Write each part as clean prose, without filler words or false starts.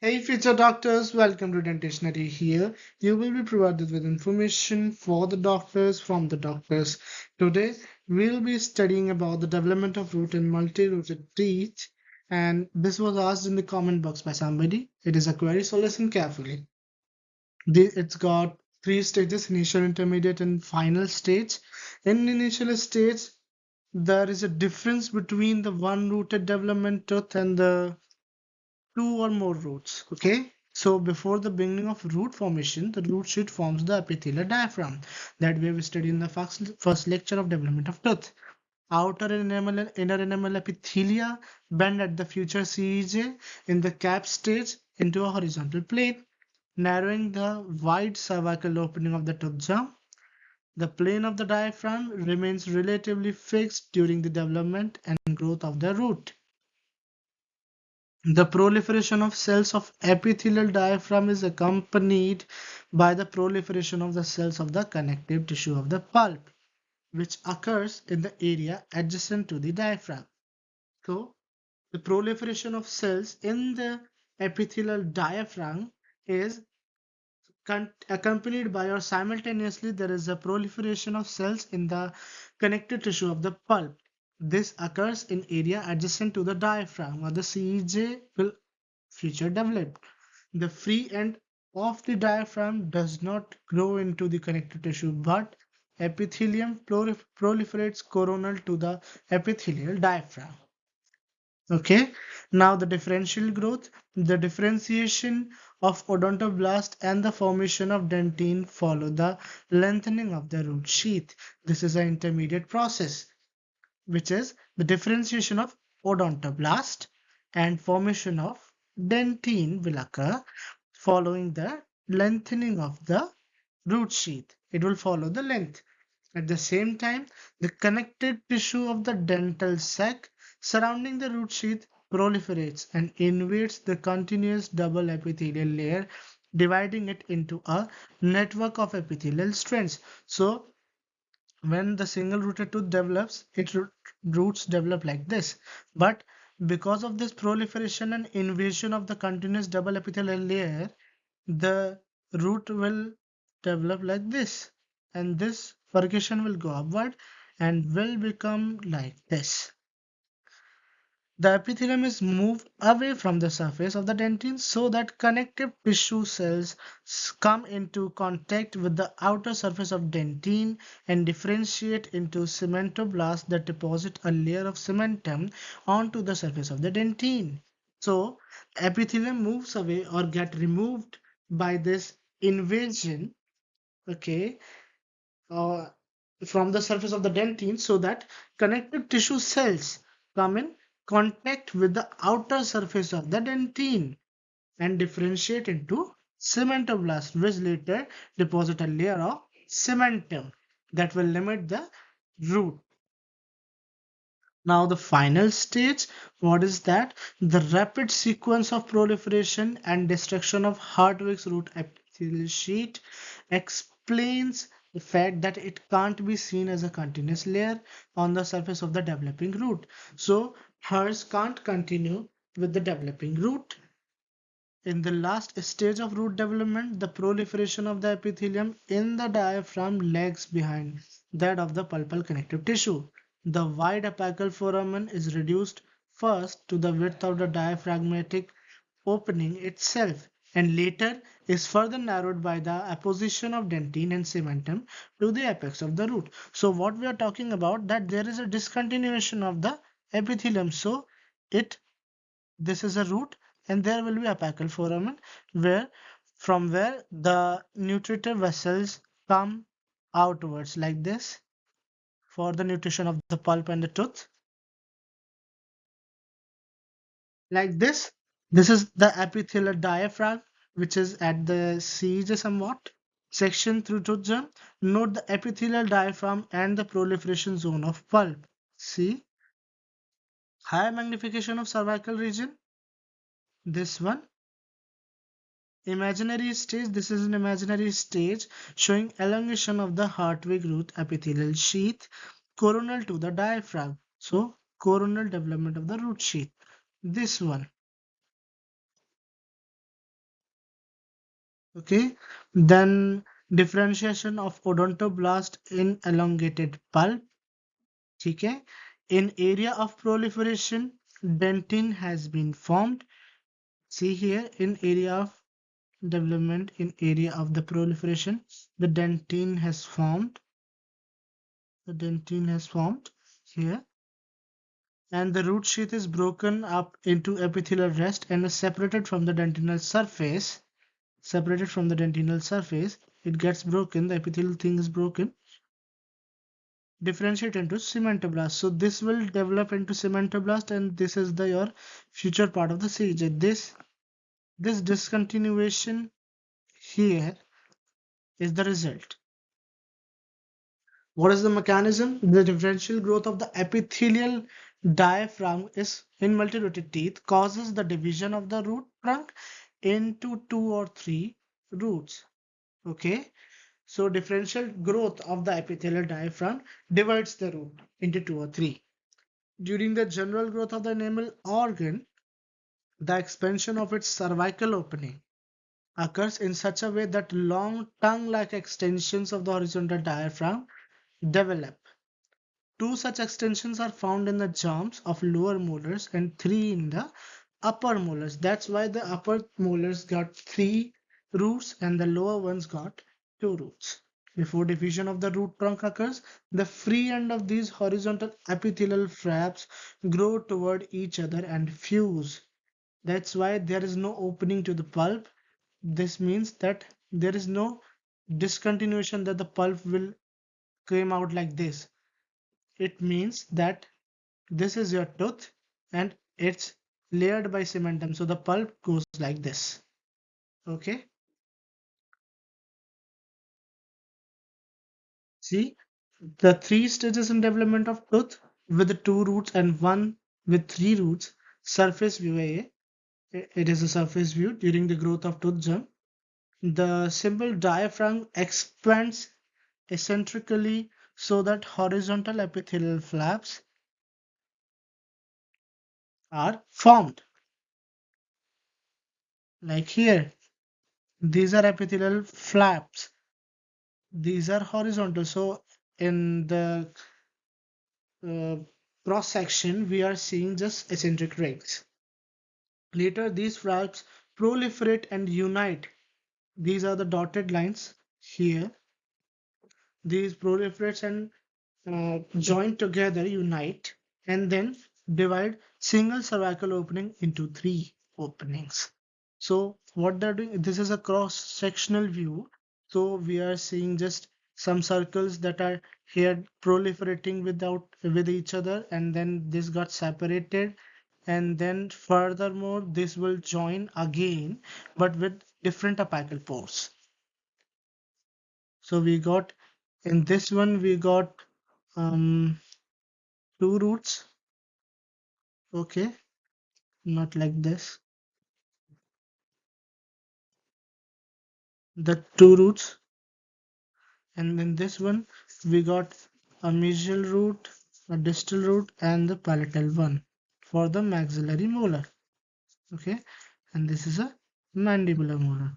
Hey future doctors, welcome to Dentistionary here. You will be provided with information for the doctors from the doctors. Today we'll be studying about the development of root in multi-rooted teeth, and this was asked in the comment box by somebody. It is a query, so listen carefully. It's got three stages: initial, intermediate, and final stage. In initial stage, there is a difference between the one rooted development tooth and the two or more roots. Okay, so before the beginning of root formation, the root sheet forms the epithelial diaphragm that we have studied in the first lecture of development of tooth. Outer enamel and inner enamel epithelia bend at the future CEJ in the cap stage into a horizontal plane, narrowing the wide cervical opening of the tooth jump. The plane of the diaphragm remains relatively fixed during the development and growth of the root. The proliferation of cells of epithelial diaphragm is accompanied by the proliferation of the cells of the connective tissue of the pulp, which occurs in the area adjacent to the diaphragm. So, the proliferation of cells in the epithelial diaphragm is accompanied by or simultaneously there is a proliferation of cells in the connective tissue of the pulp. This occurs in area adjacent to the diaphragm or the CEJ will future develop. The free end of the diaphragm does not grow into the connective tissue, but epithelium proliferates coronal to the epithelial diaphragm. Okay, now the differential growth, the differentiation of odontoblast and the formation of dentine follow the lengthening of the root sheath. This is an intermediate process, which is the differentiation of odontoblast and formation of dentine will occur following the lengthening of the root sheath. It will follow the length. At the same time, the connective tissue of the dental sac surrounding the root sheath proliferates and invades the continuous double epithelial layer, dividing it into a network of epithelial strands. So, when the single rooted tooth develops, its roots develop like this. But because of this proliferation and invasion of the continuous double epithelial layer, the root will develop like this, and this furcation will go upward and will become like this. The epithelium is moved away from the surface of the dentine so that connective tissue cells come into contact with the outer surface of dentine and differentiate into cementoblasts that deposit a layer of cementum onto the surface of the dentine. So, epithelium moves away or get removed by this invasion, okay, uh, from the surface of the dentine so that connective tissue cells come in contact with the outer surface of the dentine and differentiate into cementoblasts, which later deposit a layer of cementum that will limit the root. Now the final stage, what is that? The rapid sequence of proliferation and destruction of Hartwig's root epithelial sheet explains the fact that it can't be seen as a continuous layer on the surface of the developing root. So hers can't continue with the developing root. In the last stage of root development, the proliferation of the epithelium in the diaphragm lags behind that of the pulpal connective tissue. The wide apical foramen is reduced first to the width of the diaphragmatic opening itself and later is further narrowed by the apposition of dentine and cementum to the apex of the root. So what we are talking about, that there is a discontinuation of the epithelium. So it this is a root and there will be apical foramen where from where the nutritive vessels come outwards like this for the nutrition of the pulp and the tooth. Like this is the epithelial diaphragm which is at the CEJ somewhat section through tooth germ. Note the epithelial diaphragm and the proliferation zone of pulp. See, high magnification of cervical region. This one imaginary stage. This is an imaginary stage showing elongation of the Hartwig root epithelial sheath coronal to the diaphragm. So coronal development of the root sheath. This one. Okay. Then differentiation of odontoblast in elongated pulp. Okay. In area of proliferation, dentin has been formed. See here in area of development, in area of the proliferation, the dentin has formed. The dentin has formed here, and the root sheath is broken up into epithelial rest and is separated from the dentinal surface. Separated from the dentinal surface, it gets broken. The epithelial thing is broken. Differentiate into cementoblast. So this will develop into cementoblast, and this is the your future part of the CJ. This discontinuation here is the result. What is the mechanism? The differential growth of the epithelial diaphragm is in multirooted teeth causes the division of the root trunk into two or three roots. Okay, so differential growth of the epithelial diaphragm divides the root into two or three. During the general growth of the enamel organ, the expansion of its cervical opening occurs in such a way that long tongue-like extensions of the horizontal diaphragm develop. Two such extensions are found in the germs of lower molars and three in the upper molars. That's why the upper molars got three roots and the lower ones got two roots. Before diffusion of the root trunk occurs, the free end of these horizontal epithelial flaps grow toward each other and fuse. That's why there is no opening to the pulp. This means that there is no discontinuation, that the pulp will come out like this. It means that this is your tooth and it's layered by cementum. So the pulp goes like this. Okay. See the three stages in development of tooth with the two roots and one with three roots. Surface view A. It is a surface view during the growth of tooth germ. The simple diaphragm expands eccentrically so that horizontal epithelial flaps are formed. Like here, these are epithelial flaps. These are horizontal. So in the uh, cross section, we are seeing just eccentric rings. Later, these flaps proliferate and unite. These are the dotted lines here. These proliferates and join together, unite, and then divide single cervical opening into three openings. So what they're doing, this is a cross-sectional view. So we are seeing just some circles that are here proliferating with each other, and then this got separated, and then furthermore this will join again, but with different apical pores. So we got in this one we got um two roots. Okay, not like this. The two roots, and in this one we got a mesial root, a distal root, and the palatal one for the maxillary molar. Okay, and this is a mandibular molar.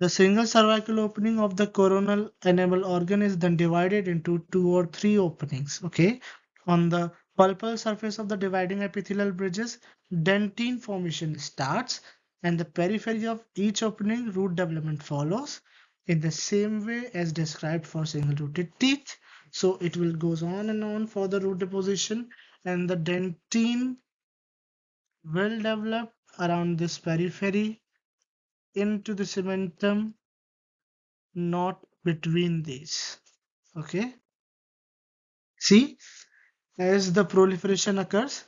The single cervical opening of the coronal enamel organ is then divided into two or three openings. Okay, on the pulpal surface of the dividing epithelial bridges, dentine formation starts, and the periphery of each opening root development follows in the same way as described for single-rooted teeth. So it will goes on and on for the root deposition, and the dentine will develop around this periphery into the cementum, not between these. Okay, see, as the proliferation occurs,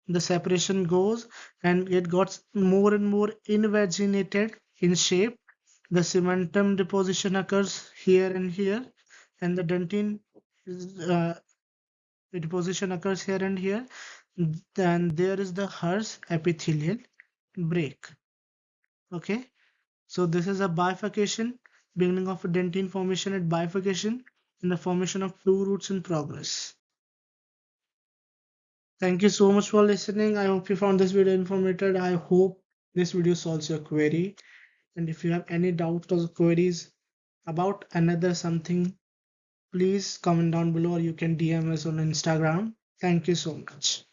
the separation goes and it got more and more invaginated in shape. The cementum deposition occurs here and here, and the dentine deposition occurs here and here. Then there is the Hers epithelial break. Okay, so this is a bifurcation, beginning of a dentine formation at bifurcation. in the formation of two roots in progress. Thank you so much for listening. I hope you found this video informative. I hope this video solves your query. And if you have any doubts or queries about another something, please comment down below or you can DM us on Instagram. Thank you so much.